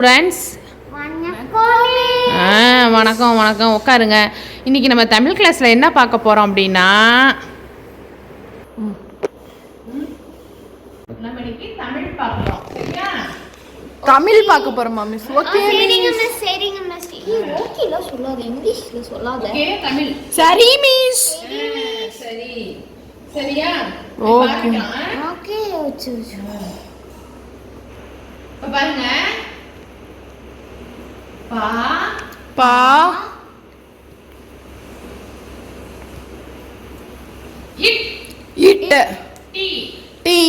Friends வணக்கம் வணக்கம் உட்காருங்க. இன்றைக்கி நம்ம தமிழ் கிளாஸில் என்ன பார்க்க போகிறோம் அப்படின்னா நம்ம இன்னைக்கு தமிழ் பார்க்குறோம். சரியா? தமிழ் பார்க்க போறோமா மிஸ்? ஓகே சரிங்க மிஸ். ஓகேல சொல்லாத, இங்கிலீஷ்ல சொல்லாத. ஓகே தமிழ். சரி மிஸ். சரி. சரியா? ஓகே. ஓகே ஓச்சு. இப்ப பாருங்க. பா பா இட் இட் டி டி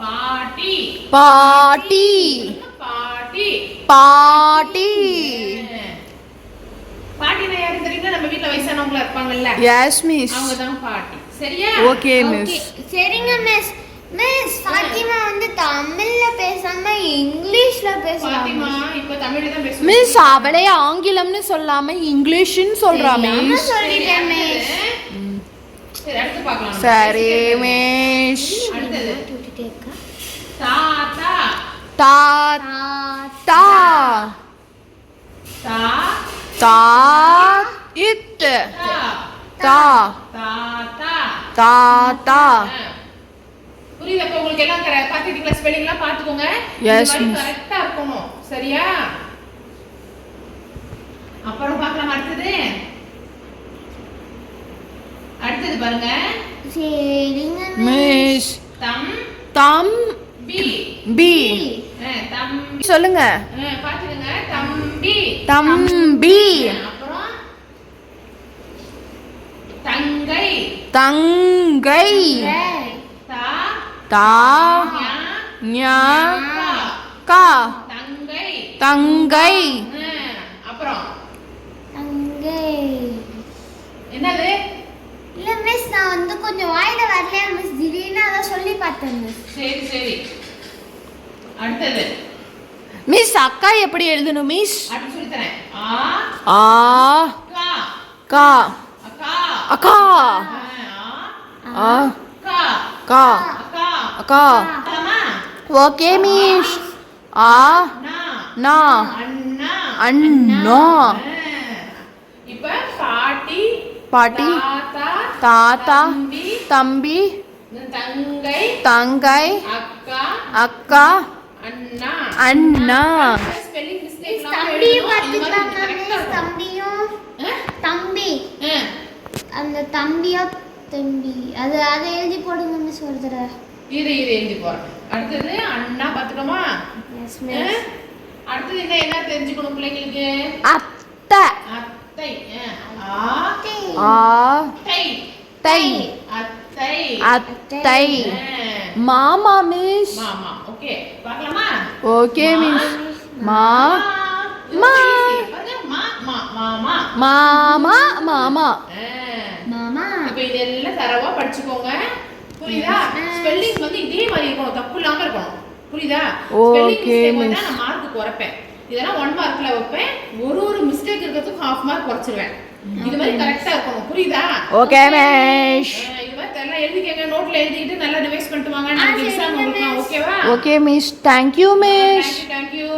பாட்டி பாட்டி பாட்டி பாட்டி. பாட்டினா யாரு தெரியுங்களா? நம்ம வீட்ல வயசானவங்களா இருப்பாங்கல்ல, எஸ் மிஸ். அவங்க தான் பாட்டி. சரியா? Okay miss. சரிங்க மிஸ். மிஸ் ஃபாத்திமா வந்து தமிழ்ல பேசாம இங்கிலீஷ்ல பேசுறாங்க. பாத்திமா இப்ப தமிழ்ல தான் பேசுறாங்க. மிஸ் அவளே ஆங்கிலம்னு சொல்லாம இங்கிலீஷ்னு சொல்றா மிஸ். சொல்லிட்டேன் மிஸ். சரி அடுத்து பார்க்கலாம். சரி மிஸ். அடுத்து டூட்டிட்டே இருக்கா? தாத்தா தாத்தா தா தா இட் தா தாத்தா தாத்தா. புரியுதா? இப்ப உங்களுக்கு எல்லாம் பாத்துட்டீங்களா? ஸ்பெல்லிங் எல்லாம் பாத்துக்கோங்க. எஸ் இது மிஸ். கரெக்ட்டா இருக்கணும். சரியா? அப்புறம் பார்க்கலாம். அடுத்தது பாருங்க. சரிங்க மிஸ். தம் தம் பி பி தம்பி சொல்லுங்க. பாத்துக்கங்க. தம்பி தம்பி. அப்புறம் தங்கை தங்கை தா தா ஞா கா தங்கை தங்கை. அப்புறம் தங்கை. என்னது? இல்ல மிஸ், நான் வந்து கொஞ்சம் வாயில வரலையா மிஸ், திடீர்னு அத சொல்லி பார்த்தேன் மிஸ். சரி சரி. அடுத்தது மிஸ் அக்கா எப்படி எழுதணும் மிஸ்? அப்படி சொல்லி தரேன். ஆ ஆ கா கா அக்கா அக்கா ஆ கா கா அக்கா அக்கா. அம்மா ஓகே மிஸ். ஆ நா நா அண்ணா அண்ணா. இப்ப பாட்டி பாட்டி தாத்தா தாத்தா தம்பி தம்பி தங்கை தங்கை அக்கா அக்கா அண்ணா அண்ணா. ஸ்பெல்லிங் மிஸ்டேக் தம்பி பார்த்துட்டாங்க மிஸ். தம்பியும் தம்பி, அந்த தம்பியோ தம்பி, அது அதை எழுதி போடுங்க மிஸ் ஒரு தடவை. இரு எழுதி போறேன். அடுத்தது அண்ணா பாத்துக்கோமா? Yes miss. அடுத்தது என்ன தெரிஞ்சுக்கணும் பிள்ளைங்களுக்கு? அத்தை அத்தை. ஆ தை தை அத்தை அத்தை. மாமா மிஸ். மாமா. ஓகே பார்க்கலாமா? Okay miss. மா மா மாமா மாமா. இப்ப இதெல்லாம் தரவா படிச்சுக்கோங்க. புரியுதா? ஸ்பெல்லிங் வந்து இதே மாதிரி இருக்கணும், தப்பு இல்லாம இருக்கணும். புரியுதா? ஸ்பெல்லிங் மிஸ்டேக் வந்தா நான் மார்க் குறைப்பேன். இதெல்லாம் 1 மார்க்ல வைப்பேன். ஒரு மிஸ்டேக் இருக்கிறதுக்கு 1/2 மார்க் குறைச்சிருவேன். இது மாதிரி கரெக்ட்டா இருக்கணும். புரியுதா? Okay miss. இது மாதிரி எல்லாம் எழுதிக்கங்க. நோட்ல எழுதிட்டு நல்லா ரிவைஸ் பண்ணிட்டு வாங்க. நாளைக்கு எக்ஸாம் உங்களுக்கு. ஓகேவா? Okay miss. Thank you miss. Thank you.